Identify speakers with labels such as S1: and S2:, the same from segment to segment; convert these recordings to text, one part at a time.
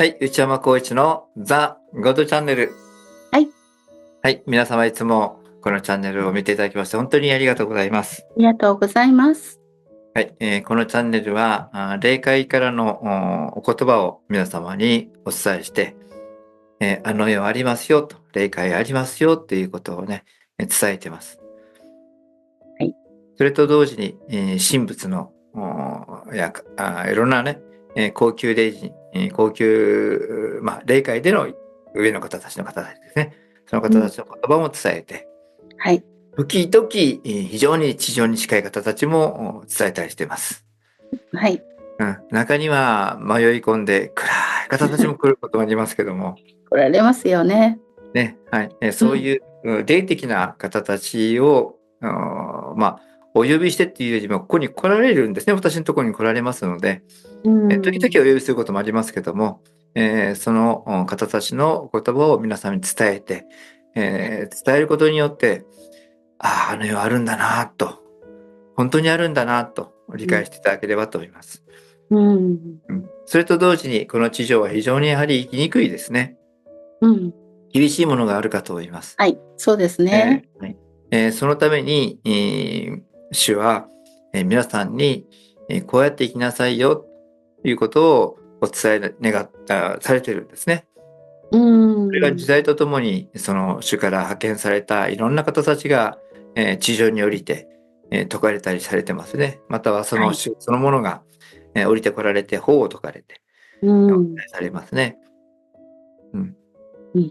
S1: はい、内山光一のザ・ゴッドチャンネル。
S2: はい。
S1: はい、皆様いつもこのチャンネルを見ていただきまして本当にありがとうございます。
S2: ありがとうございます。
S1: はい、このチャンネルは霊界からのお言葉を皆様にお伝えして、あの世ありますよと、霊界ありますよっていうことをね、伝えてます。
S2: はい。
S1: それと同時に、神仏のいろんなね、高級霊人、高級、霊界での上の方たちですね。その方たちの言葉も伝えて、
S2: はい。
S1: 時々、非常に地上に近い方たちも伝えたりしています。
S2: はい。
S1: 中には迷い込んで暗い方たちも来ることもありますけども、
S2: 来られますよね。
S1: ね、はい、そういう霊的な方たちを、お呼びしてっていうよりもここに来られるんですね。私のところに来られますので、時々お呼びすることもありますけども、その方たちの言葉を皆さんに伝えて、伝えることによって、あの世あるんだなと、本当にあるんだなと理解していただければと思います。それと同時にこの地上は非常にやはり生きにくいですね。厳しいものがあるかと思います。
S2: はい、そうですね。
S1: そのために、主は、皆さんに、こうやって生きなさいよということをお伝えされているんですね。それが時代とともにその主から派遣されたいろんな方たちが、地上に降りて、説かれたりされてますね。またはその主そのものが、降りてこられて法を説かれて、されますね。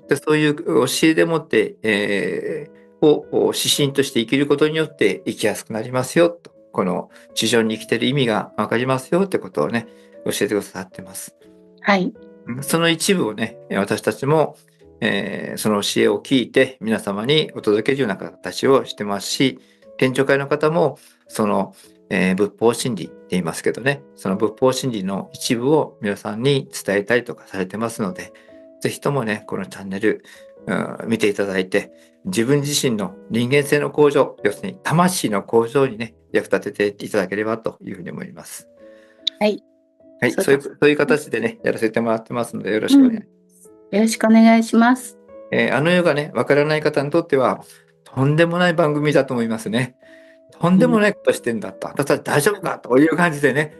S1: でそういう教えでもって、を指針として生きることによって生きやすくなりますよと、この地上に生きてる意味が分かりますよってことをね、教えてくださってます。
S2: はい。
S1: その一部をね、私たちも、その教えを聞いて皆様にお届けるような形をしてますし、天上会の方もその、仏法真理って言いますけどね、その仏法真理の一部を皆さんに伝えたりとかされてますので、ぜひともね、このチャンネル、見ていただいて、自分自身の人間性の向上、要するに魂の向上にね、役立てていただければというふうに思います。
S2: はい。
S1: はい、そういう形でね、やらせてもらってますので、よろしくお願いします。
S2: よろしくお願いします。
S1: あの世がね、わからない方にとっては、とんでもない番組だと思いますね。とんでもないことしてんだと、私たち大丈夫かという感じでね、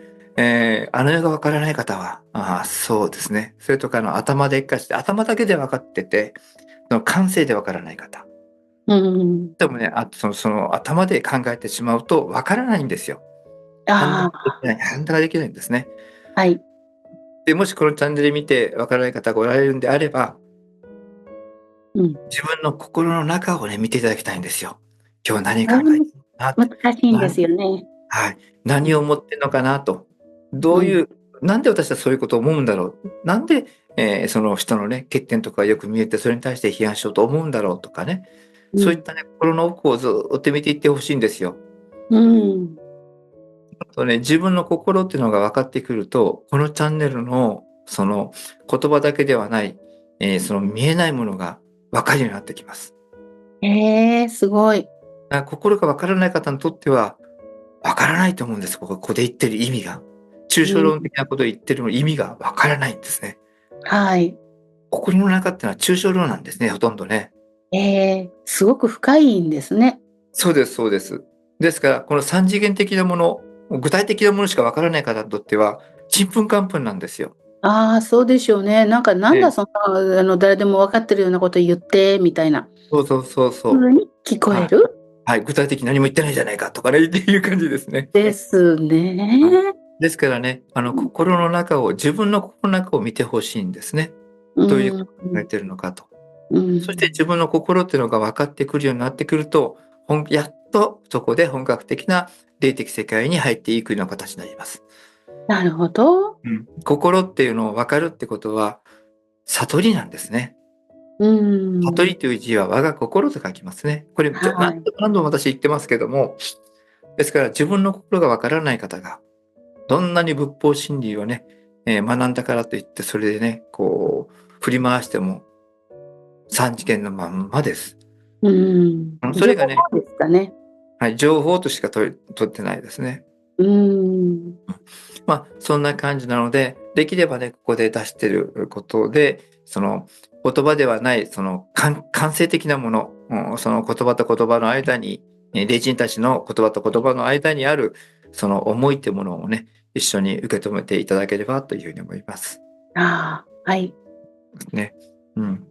S1: あの世がわからない方は、そうですね。それとか頭でっかして、頭だけで分かってて、その感性でわからない方。でもね、その頭で考えてしまうとわからないんですよ。判断ができないんですね。
S2: はい。
S1: で、もしこのチャンネル見てわからない方がおられるんであれば、自分の心の中をね、見ていただきたいんですよ。今日何考えてるなって。
S2: 難しいんですよね。
S1: はい。何を思ってるのかなと。どういう、なんで私はそういうことを思うんだろう。なんで、その人のね、欠点とかよく見えて、それに対して批判しようと思うんだろうとかね。そういったね、心の奥をずっと見ていってほしいんですよ。自分の心っていうのが分かってくると、このチャンネルのその言葉だけではない、その見えないものが分かるようになってきます。
S2: すごい。
S1: 心が分からない方にとっては、分からないと思うんです。ここで言ってる意味が。抽象論的なことを言ってる意味が分からないんですね。
S2: はい。
S1: 心の中っていうのは抽象論なんですね、ほとんどね。
S2: すごく深いんですね。
S1: そうです、そうです。ですから、この三次元的なもの、具体的なものしか分からない方にとっては、ちんぷんかんぷんなんですよ。
S2: そうでしょうね。なんだそんな、誰でも分かってるようなこと言って、みたいな。
S1: そう。
S2: に聞こえる？
S1: はい、具体的に何も言ってないじゃないかとかね、っていう感じですね。
S2: ですね。
S1: ですからね、心の中を、自分の心の中を見てほしいんですね。どういうことを考えてるのかと。そして自分の心っていうのが分かってくるようになってくると、やっとそこで本格的な霊的世界に入っていくような形になります。
S2: なるほど。
S1: 心っていうのを分かるってことは、悟りなんですね。
S2: うん。
S1: 悟りという字は我が心と書きますね。これ、
S2: はい。
S1: 何度も私言ってますけども、ですから自分の心がわからない方が、どんなに仏法真理をね、学んだからといって、それでね、こう、振り回しても、三次元のまんまです。
S2: うん。情
S1: それがね、
S2: 報ですかね。
S1: はい、情報としか取ってないですね。
S2: うん。
S1: まあ、そんな感じなので、できればね、ここで出してることで、その言葉ではない、その感性的なもの、その言葉と言葉の間に、霊人たちの言葉と言葉の間にある、その思いってものをね、一緒に受け止めていただければというふうに思います。
S2: ああ、はい。
S1: ね。うん。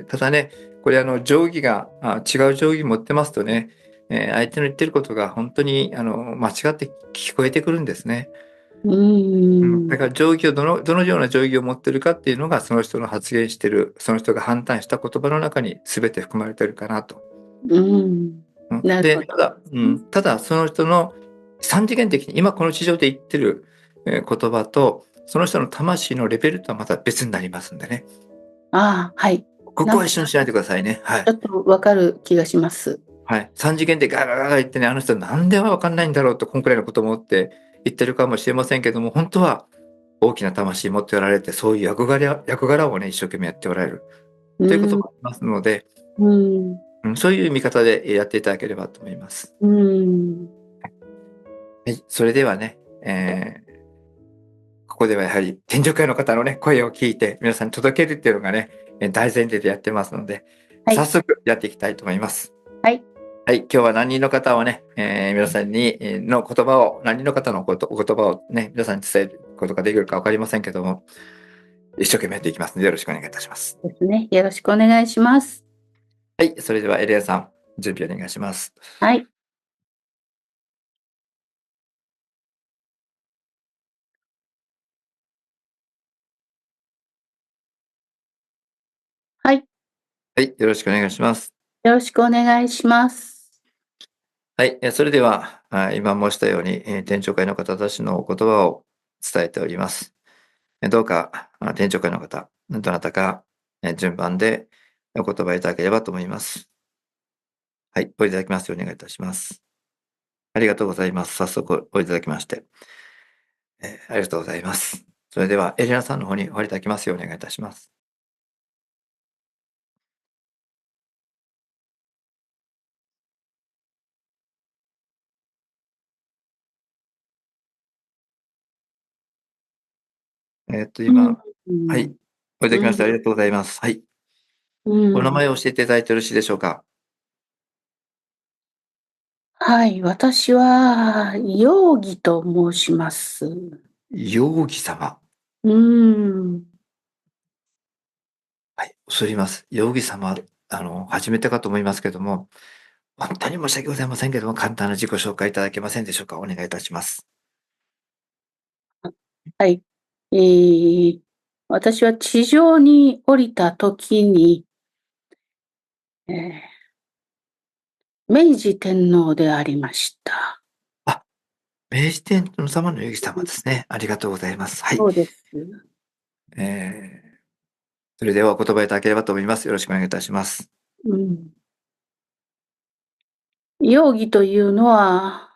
S1: ただね、これ定規が違う定規持ってますとね、相手の言ってることが本当に間違って聞こえてくるんですね。だから定規をどのような定規を持ってるかっていうのがその人の発言してる、その人が判断した言葉の中に全て含まれてるかなと。で、
S2: なるほど。
S1: ただその人の三次元的に今この地上で言ってる言葉とその人の魂のレベルとはまた別になりますんでね。
S2: ああ、はい。
S1: ここは一緒にしないでくださいね。はい。
S2: ちょっとわかる気がします。
S1: はい。三次元でガーガーガー言ってね、あの人なんでわかんないんだろうと、こんくらいのことを思って言ってるかもしれませんけども、本当は大きな魂持っておられて、そういう役柄をね、一生懸命やっておられるということもありますので、そういう見方でやっていただければと思います。はい。それではね、ここではやはり天上界の方のね、声を聞いて皆さんに届けるっていうのがね、大前提でやってますので、早速やっていきたいと思います。
S2: はい。
S1: はい、今日は何人の方をね、皆さんにの言葉を、何人の方のお言葉をね、皆さんに伝えることができるか分かりませんけども、一生懸命やっていきますのでよろしくお願いいたします。
S2: ですね。よろしくお願いします。
S1: はい、それではエレアさん、準備お願いします。
S2: はい。はい。
S1: はい、よろしくお願いします。
S2: よろしくお願いします。
S1: はい、それでは、今申したように、天上界の方たちのお言葉を伝えております。どうか、天上界の方、どなたか、順番でお言葉いただければと思います。はい、おいただきますようお願いいたします。ありがとうございます。早速おいただきまして。ありがとうございます。それでは、エレナさんの方にお入りいただきますようお願いいたします。今、はい、おいただきましてありがとうございます。はい。お名前を教えていただいてよろしいでしょうか？
S2: はい、私は、ヨーギと申します。
S1: ヨーギ様。はい、恐れます。ヨーギ様、初めてかと思いますけども、本当に申し訳ございませんけども、簡単な自己紹介いただけませんでしょうか？お願いいたします。
S2: はい。私は地上に降りた時に、明治天皇でありました。
S1: あ、明治天皇様のヨーギ様ですね。ありがとうございます。はい。
S2: そうです。
S1: それではお言葉いただければと思います。よろしくお願いいたします。
S2: ヨーギというのは、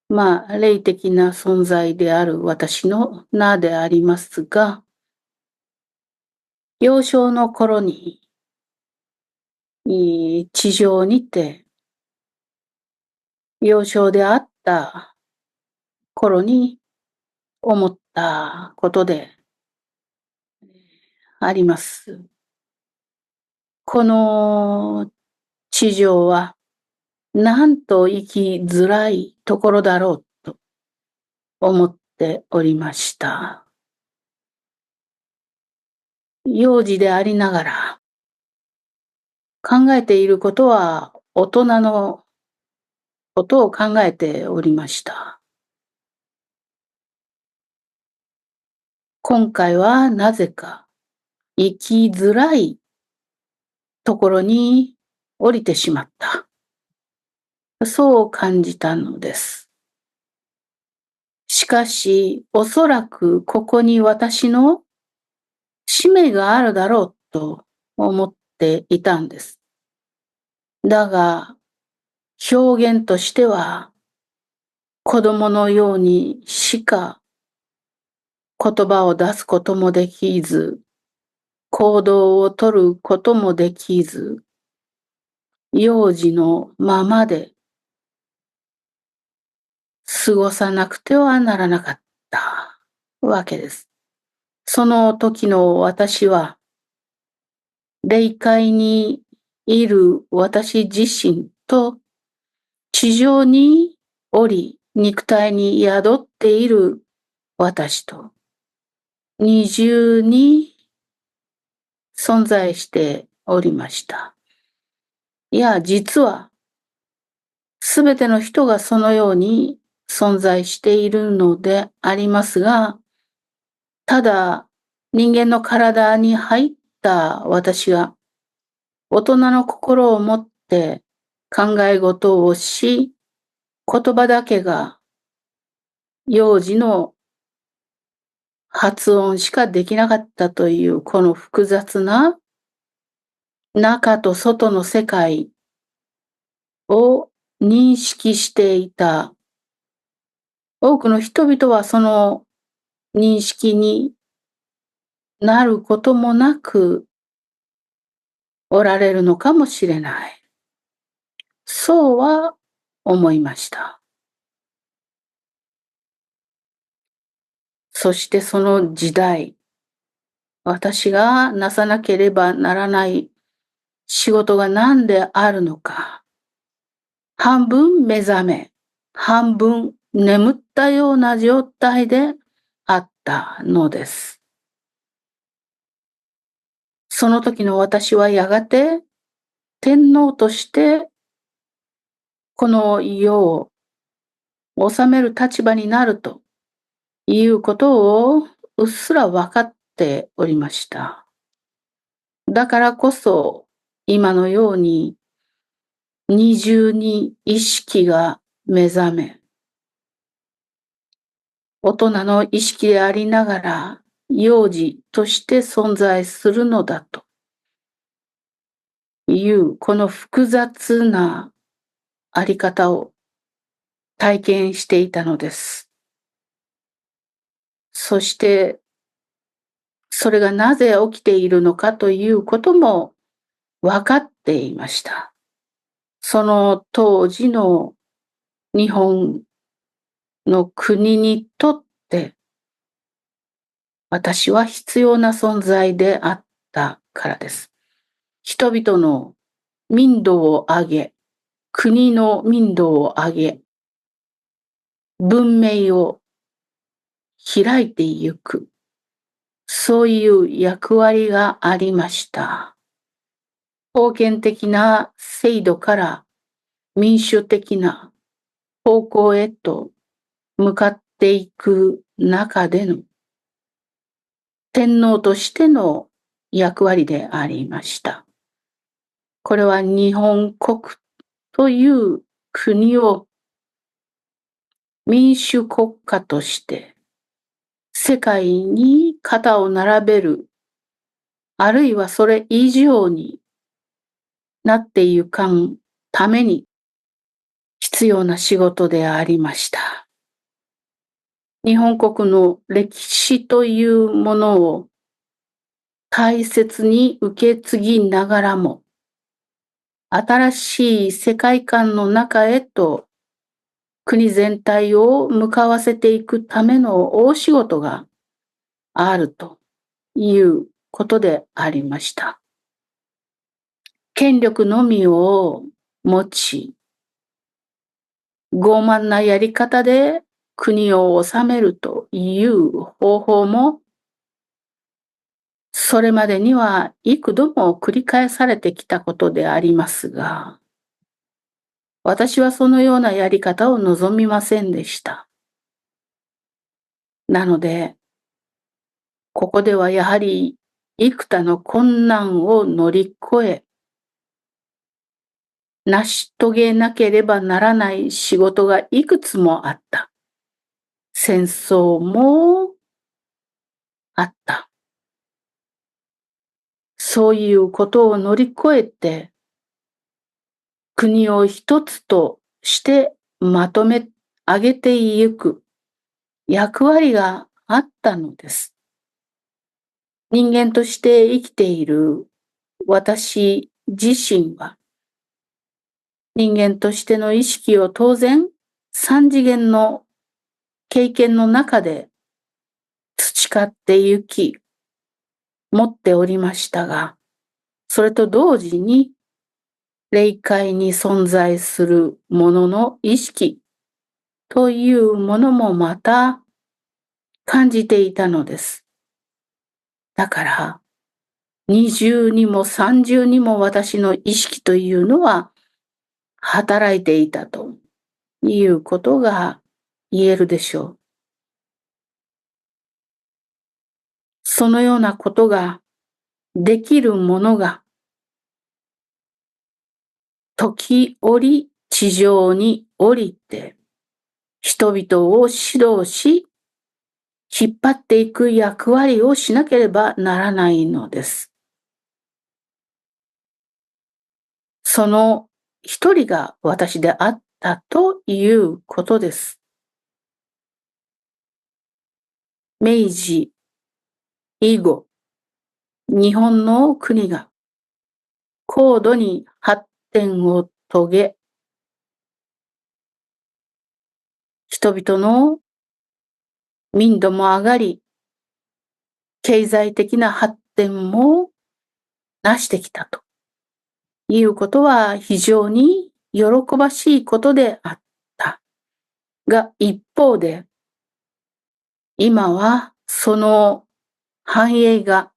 S2: 霊的な存在である私の名でありますが、幼少の頃に、地上にて、幼少であった頃に思ったことであります。この地上はなんと生きづらいところだろうと思っておりました。幼児でありながら考えていることは大人のことを考えておりました。今回はなぜか生きづらいところに降りてしまった。そう感じたのです。しかし、おそらくここに私の使命があるだろうと思っていたんです。だが、表現としては、子供のようにしか言葉を出すこともできず、行動をとることもできず、幼児のままで過ごさなくてはならなかったわけです。その時の私は、霊界にいる私自身と地上におり肉体に宿っている私と二重に存在しておりました。いや、実はすべての人がそのように存在しているのでありますが、ただ人間の体に入った私が大人の心を持って考え事をし、言葉だけが幼児の発音しかできなかったというこの複雑な中と外の世界を認識していた多くの人々はその認識になることもなくおられるのかもしれない。そうは思いました。そしてその時代、私がなさなければならない仕事が何であるのか、半分目覚め、半分眠ったような状態であったのです。その時の私はやがて天皇としてこの世を治める立場になるということをうっすら分かっておりました。だからこそ今のように二重に意識が目覚め、大人の意識でありながら幼児として存在するのだというこの複雑なあり方を体験していたのです。そしてそれがなぜ起きているのかということも分かっていました。その当時の日本の国にとって私は必要な存在であったからです。人々の民度を上げ、国の民度を上げ、文明を開いてゆく、そういう役割がありました。封建的な制度から民主的な方向へと向かっていく中での天皇としての役割でありました。これは日本国という国を民主国家として世界に肩を並べる、あるいはそれ以上になってゆかんために必要な仕事でありました。日本国の歴史というものを大切に受け継ぎながらも、新しい世界観の中へと国全体を向かわせていくための大仕事があるということでありました。権力のみを持ち、傲慢なやり方で国を治めるという方法も、それまでには幾度も繰り返されてきたことでありますが、私はそのようなやり方を望みませんでした。なので、ここではやはり幾多の困難を乗り越え、成し遂げなければならない仕事がいくつもあった。戦争もあった。そういうことを乗り越えて、国を一つとしてまとめ上げてゆく役割があったのです。人間として生きている私自身は、人間としての意識を当然三次元の経験の中で培ってゆき、持っておりましたが、それと同時に霊界に存在するものの意識というものもまた感じていたのです。だから、二重にも三重にも私の意識というのは働いていたということが言えるでしょう。そのようなことができるものが時折地上に降りて人々を指導し引っ張っていく役割をしなければならないのです。その一人が私であったということです。明治以後、日本の国が高度に発展を遂げ、人々の民度も上がり、経済的な発展もなしてきたということは非常に喜ばしいことであった。が一方で、今はその繁栄が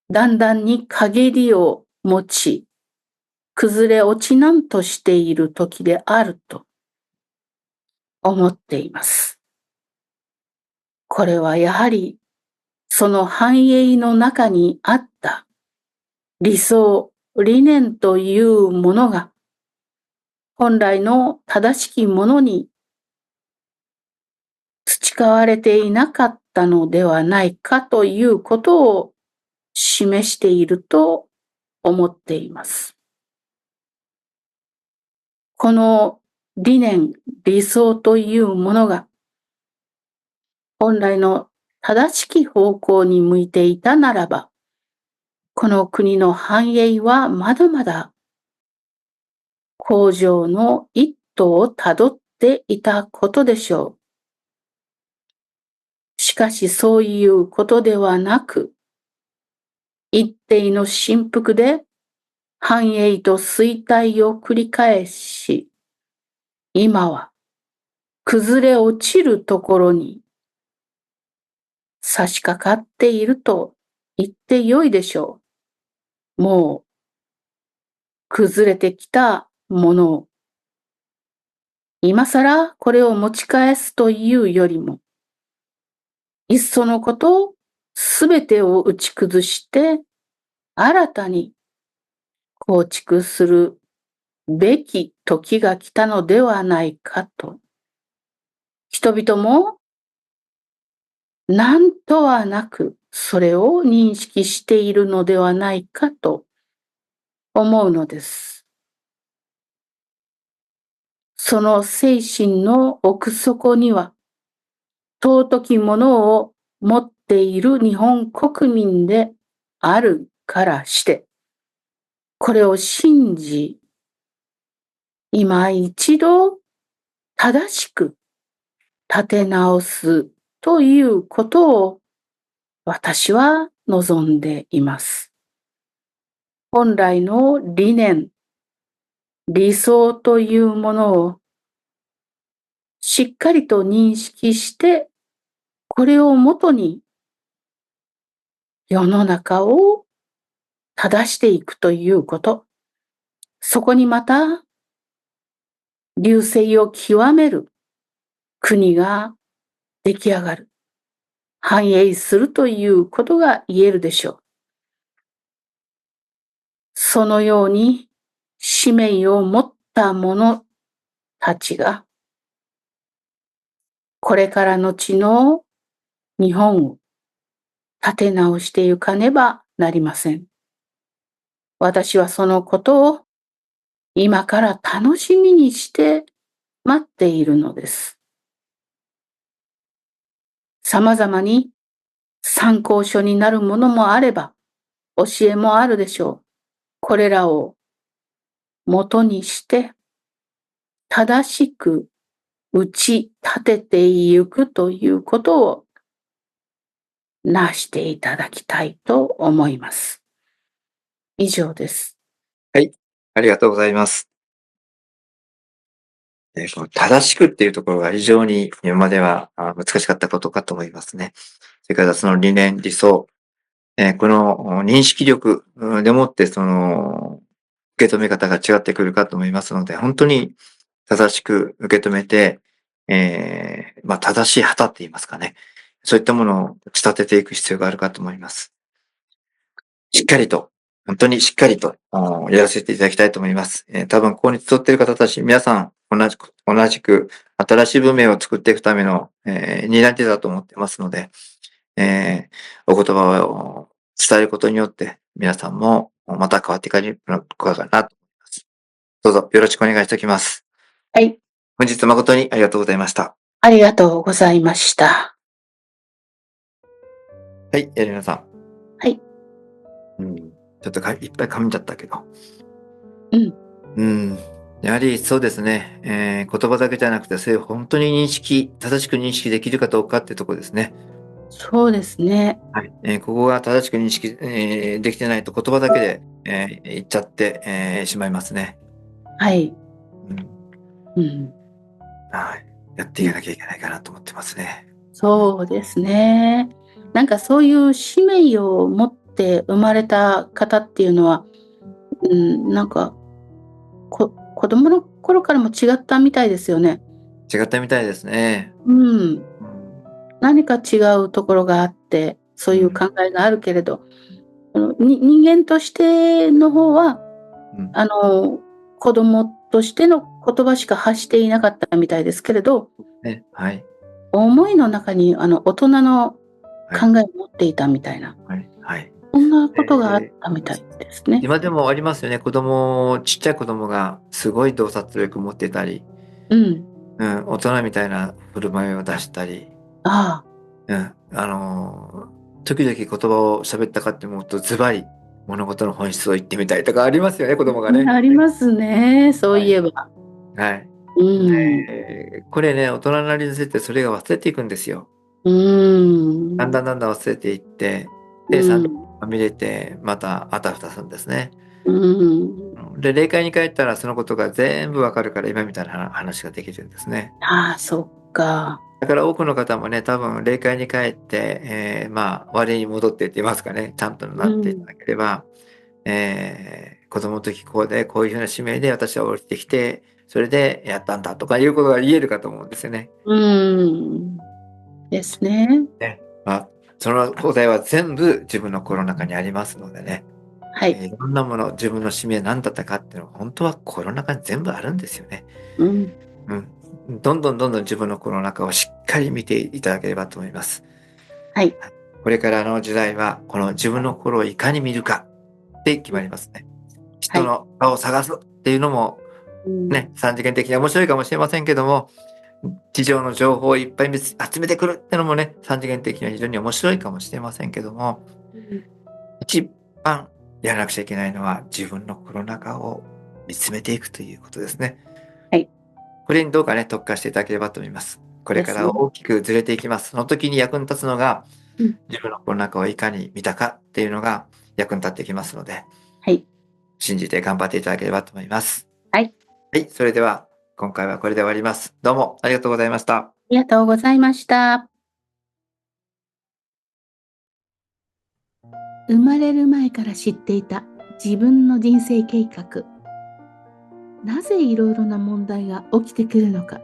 S2: だんだんに陰りを持ち、崩れ落ちなんとしている時であると思っています。これはやはりその繁栄の中にあった理想、理念というものが本来の正しきものに培われていなかったのではないかということを示していると思っています。この理念、理想というものが本来の正しき方向に向いていたならば、この国の繁栄はまだまだ向上の一途をたどっていたことでしょう。しかしそういうことではなく、一定の振幅で繁栄と衰退を繰り返し、今は崩れ落ちるところに差し掛かっていると言ってよいでしょう。もう崩れてきたものを、今更これを持ち返すというよりも、いっそのことすべてを打ち崩して、新たに構築するべき時が来たのではないかと。人々も何とはなくそれを認識しているのではないかと思うのです。その精神の奥底には尊きものを持っている日本国民であるからして、これを信じ、今一度正しく立て直すということを私は望んでいます。本来の理念、理想というものをしっかりと認識して、これをもとに世の中を正していくということ。そこにまた隆盛を極める国が出来上がる。繁栄するということが言えるでしょう。そのように使命を持った者たちが、これからの地の日本を立て直してゆかねばなりません。私はそのことを今から楽しみにして待っているのです。様々に参考書になるものもあれば、教えもあるでしょう。これらを元にして、正しく打ち立てていくということをなしていただきたいと思います。以上です。
S1: はい、ありがとうございます。この正しくっていうところが非常に今までは難しかったことかと思いますね。それからその理念、理想、この認識力でもってその受け止め方が違ってくるかと思いますので、本当に正しく受け止めて、正しい旗って言いますかね。そういったものを仕立てていく必要があるかと思います。しっかりと、本当にしっかりとやらせていただきたいと思います。多分ここに集っている方たち、皆さん同じく新しい文明を作っていくための、担い手だと思ってますので、お言葉を伝えることによって、皆さんもまた変わっていかれるのかなと思います。どうぞよろしくお願いしておきます。
S2: はい。
S1: 本日誠にありがとうございました。
S2: ありがとうございました。
S1: はい、エレナさん。
S2: はい。
S1: ちょっといっぱい噛んじゃったけど。
S2: うん。
S1: やはりそうですね。言葉だけじゃなくて、それを本当に正しく認識できるかどうかってとこですね。
S2: そうですね。
S1: はい。ここが正しく認識、できてないと言葉だけで、言っちゃって、しまいますね。
S2: はい。
S1: はい。やっていかなきゃいけないかなと思ってますね。
S2: そうですね。なんかそういう使命を持って生まれた方っていうのは、なんか、子供の頃からも違ったみたいですよね。
S1: 違ったみたいですね。
S2: 何か違うところがあって、そういう考えがあるけれど、人間としての方は、子供としての言葉しか発していなかったみたいですけれど、
S1: はい。
S2: 思いの中に大人の考えを持っていたみたいな、そんなことがあったみたいですね。
S1: 今でもありますよね。ちっちゃい子供がすごい洞察力持ってたり、大人みたいな振る舞いを出したり、時々言葉を喋ったかって思うとズバリ物事の本質を言ってみたりとかありますよね、子供がね。
S2: ありますね、そういえば。
S1: はい。これね、大人になりにつれてそれが忘れていくんですよ。だんだん忘れていって、で、まみれて、またあたふたするんですね。で、霊界に帰ったらそのことが全部わかるから今みたいな話ができるんですね。
S2: そっか。
S1: だから多くの方もね、多分霊界に帰って、我に戻ってって言いますかね、ちゃんとなっていただければ、子供の時こうで、こういうふうな使命で私は降りてきて、それでやったんだとかいうことが言えるかと思うんですよね。
S2: ですね。
S1: その答えは全部自分の心の中にありますのでね。いろんなもの、自分の使命何だったかっていうのは本当は心の中に全部あるんですよね。どんどん自分の心の中をしっかり見ていただければと思います。これからの時代はこの自分の心をいかに見るかって決まりますね。人の顔を探すっていうのもね、三次元的に面白いかもしれませんけども、地上の情報をいっぱい集めてくるってのもね、三次元的には非常に面白いかもしれませんけども、一番やらなくちゃいけないのは自分の心の中を見つめていくということですね。これにどうかね、特化していただければと思います。これから大きくずれていきます。その時に役に立つのが、自分の心の中をいかに見たかっていうのが役に立ってきますので、信じて頑張っていただければと思います。それでは今回はこれで終わります。どうもありがとうございました。
S2: ありがとうございました。生まれる前から知っていた自分の人生計画。なぜいろいろな問題が起きてくるのか。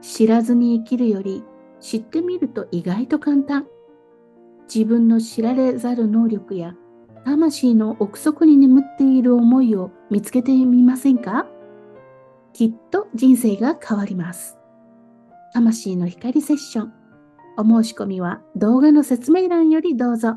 S2: 知らずに生きるより知ってみると意外と簡単。自分の知られざる能力や魂の奥底に眠っている思いを見つけてみませんか？きっと人生が変わります。魂の光セッション。お申し込みは動画の説明欄よりどうぞ。